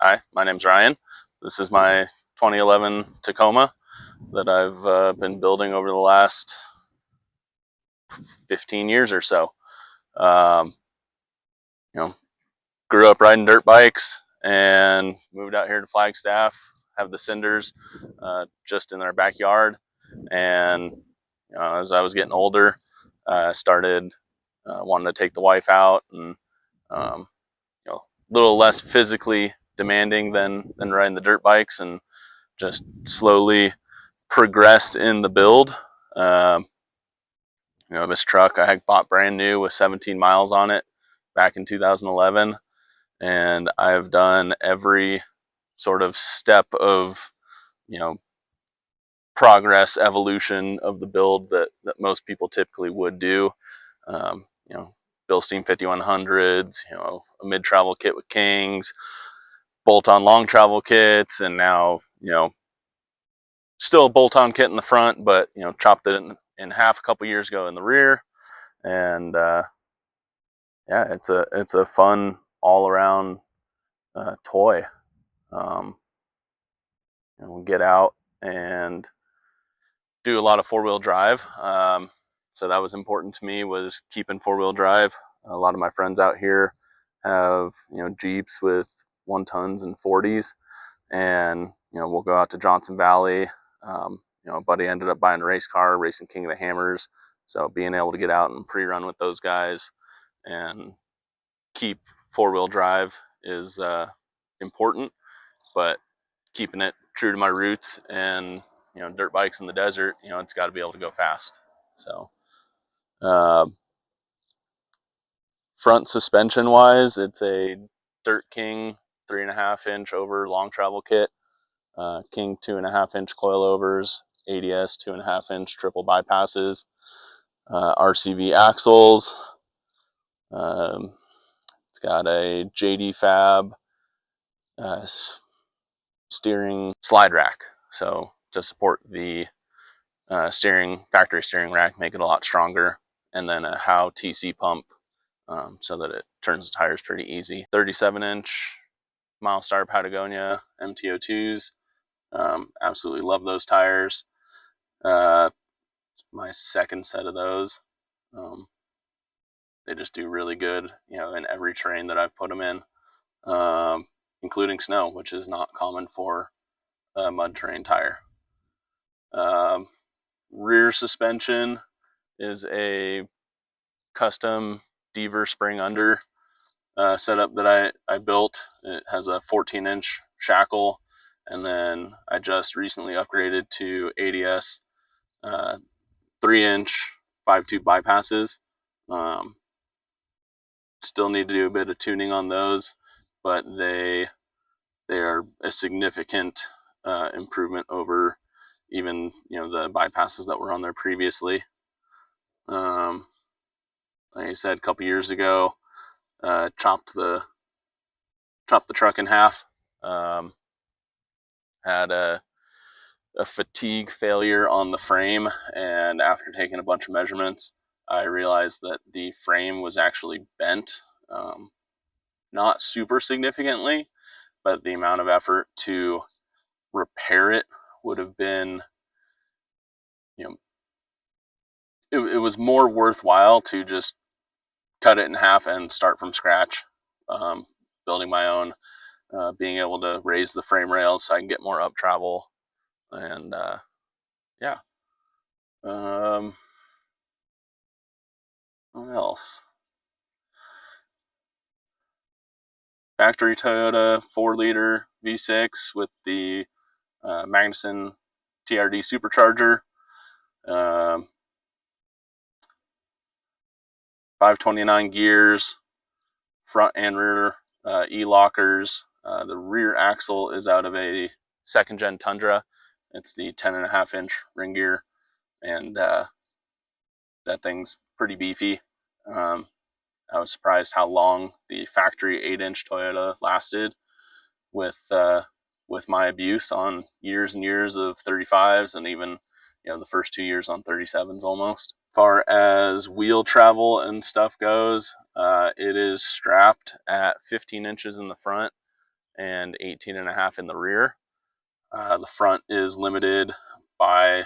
Hi, my name's Ryan. This is my 2011 Tacoma that I've been building over the last 15 years or so. Um, you know, Grew up riding dirt bikes and moved out here to Flagstaff. Have the cinders just in our backyard, and as I was getting older, I started wanting to take the wife out, and um, a little less physically demanding than riding the dirt bikes, and just slowly progressed in the build. Um, this truck I had bought brand new with 17 miles on it back in 2011, and I've done every sort of step of you know progress evolution of the build that most people typically would do. Um, you know, Bilstein 5100s, a mid travel kit with Kings, bolt on long travel kits, and now still a bolt-on kit in the front, but chopped it in half a couple years ago in the rear, and yeah, it's a fun all-around toy. Um, we'll get out and do a lot of four-wheel drive. So that was important to me, was keeping four-wheel drive. A lot of my friends out here have Jeeps with 1 tons and 40s, and we'll go out to Johnson Valley. A buddy ended up buying a race car, racing King of the Hammers. So being able to get out and pre-run with those guys and keep four-wheel drive is important, but keeping it true to my roots and dirt bikes in the desert, it's got to be able to go fast. So front suspension wise, it's a Dirt King 3.5-inch over long travel kit, King 2.5-inch coilovers, ADS 2.5-inch triple bypasses, RCV axles. It's got a JD Fab steering slide rack, so to support the factory steering rack, make it a lot stronger, and then a Howe TC pump, so that it turns the tires pretty easy. 37-inch Milestar Patagonia MTO2s. Absolutely love those tires. My second set of those. They just do really good, in every terrain that I've put them in, including snow, which is not common for a mud terrain tire. Rear suspension is a custom Deaver spring under setup that I built. It has a 14-inch shackle, and then I just recently upgraded to ADS 3-inch 5-tube bypasses. Still need to do a bit of tuning on those, but they are a significant improvement over even the bypasses that were on there previously. Like I said, a couple years ago, chopped the truck in half. Had a fatigue failure on the frame, and after taking a bunch of measurements, I realized that the frame was actually bent, not super significantly, but the amount of effort to repair it would have been, it was more worthwhile to just cut it in half and start from scratch, building my own, being able to raise the frame rails so I can get more up travel, and yeah. What else? Factory Toyota 4-liter V6 with the Magnuson TRD supercharger. 529 gears, front and rear E-lockers. The rear axle is out of a second-gen Tundra. It's the 10.5-inch ring gear, and that thing's pretty beefy. I was surprised how long the factory 8-inch Toyota lasted with my abuse on years and years of 35s, and even the first 2 years on 37s almost. As far as wheel travel and stuff goes, it is strapped at 15 inches in the front and 18.5 in the rear. The front is limited by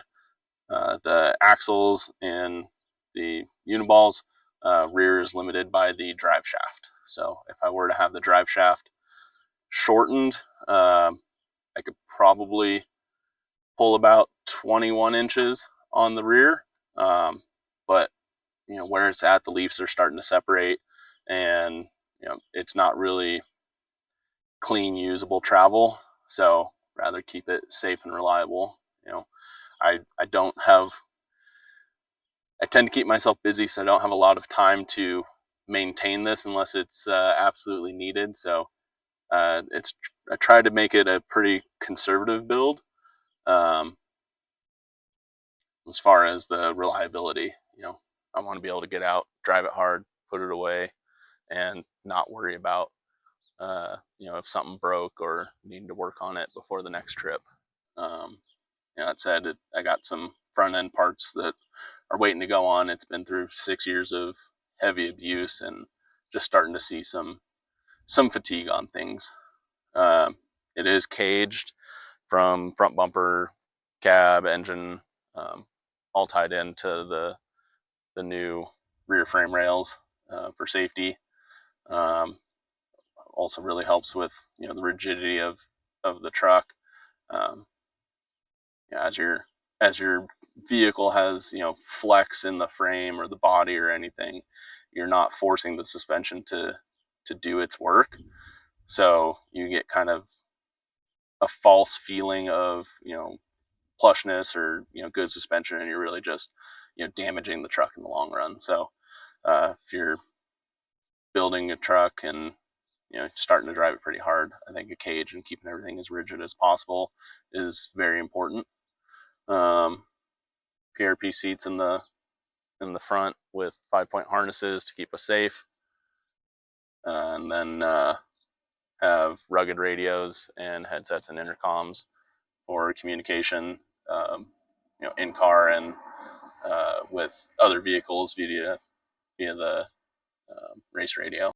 the axles and the uniballs. Rear is limited by the drive shaft. So if I were to have the drive shaft shortened, I could probably pull about 21 inches on the rear. But where it's at, the leaves are starting to separate, and it's not really clean, usable travel. So rather keep it safe and reliable. I don't have. I tend to keep myself busy, so I don't have a lot of time to maintain this unless it's absolutely needed. So I try to make it a pretty conservative build. As far as the reliability, I want to be able to get out, drive it hard, put it away, and not worry about if something broke or needing to work on it before the next trip. That said, I got some front end parts that are waiting to go on. It's been through 6 years of heavy abuse and just starting to see some fatigue on things. It is caged from front bumper, cab, engine, all tied into the new rear frame rails for safety. Also really helps with the rigidity of the truck. As your vehicle has flex in the frame or the body or anything, you're not forcing the suspension to do its work. So you get kind of a false feeling of plushness or good suspension, and you're really just damaging the truck in the long run. So if you're building a truck and starting to drive it pretty hard, I think a cage and keeping everything as rigid as possible is very important. PRP seats in the front with 5-point harnesses to keep us safe, and then have rugged radios and headsets and intercoms for communication, in car and with other vehicles via the race radio.